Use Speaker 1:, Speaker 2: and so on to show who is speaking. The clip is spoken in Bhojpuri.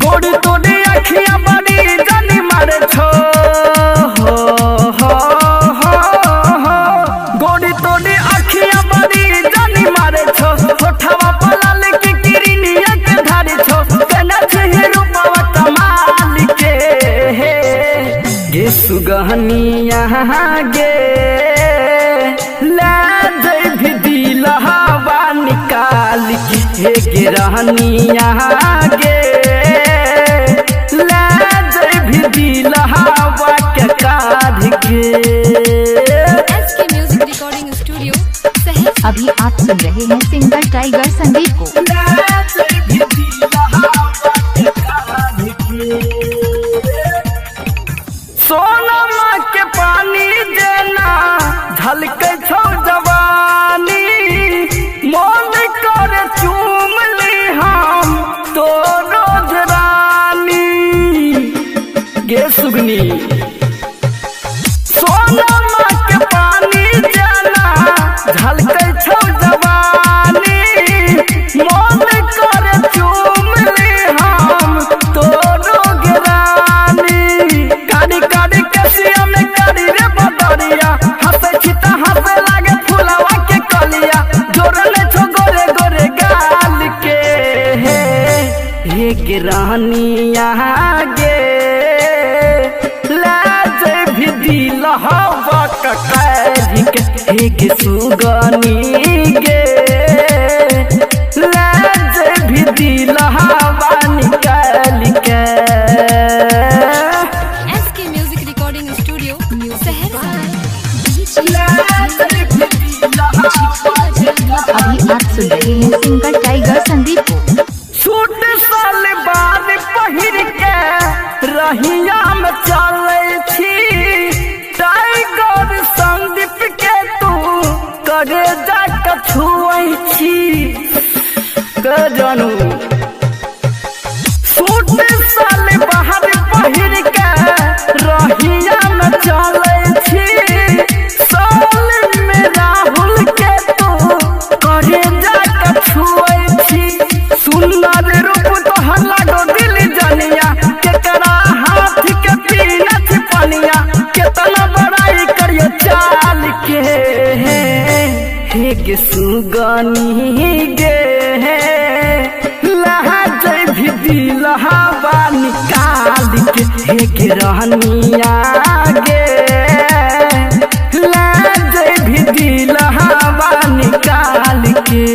Speaker 1: गोड़ी तोड़ी अखियां बड़ी जानी मारे छो गोड़ी तोड़ी अखियां बड़ी जानी मारे छो होठवा पलाल की किरनिया के धारी छो केना छे रूपवा कमाल के गे सुगहनिया गे भी दिलहवा निकाल के गे रहनिया गे भी दिलहवा के काढ़ के।
Speaker 2: SK म्यूजिक रिकॉर्डिंग स्टूडियो सहर।
Speaker 3: अभी आप सुन रहे हैं सिंगर टाइगर संदीप को।
Speaker 1: सोनमा के पानी देना झलके छो जवानी मन कर चूम ली हम तो रोज रानी गे सुगनी। सोनमा के पानी देना झलके छो जवानी मन कर चूम ली हम तो रोज रानी काड़ी काड़ी कसिया में काड़ी रे बदरिया हंसे छिता हंसे लागे फुलावा के कलिया जोरले छो गोरे गोरे गाल के हे गे रानिया गे लाज भी दिलहवा का काढ़ के हे गे सुगनी गे लाज भी दिलहवा निकाल के।
Speaker 2: SK म्यूजिक रिकॉर्डिंग स्टूडियो सहर।
Speaker 3: अभी आप सुन रहे हैं सिंगर टाइगर संदीप को।
Speaker 1: सूट साल बाद पहिर के रहिया में चले छी टाइगर संदीप के तू करे जाके छुए छी के जानू। सूट साल बाहर पहिर के रहिया में चले छी साल में राहुल के तू करे जाके छुए छी सुंदर रूप तोहर लागो दिल जनिया केकरा हाथ के पीना छिपनिया केतना बड़ाई करियो चाल के हे गे सुगनी गे लहज भी दिलहवा निकाल के हे गे रहनिया गे लहज भी दिलहवा निकाल के।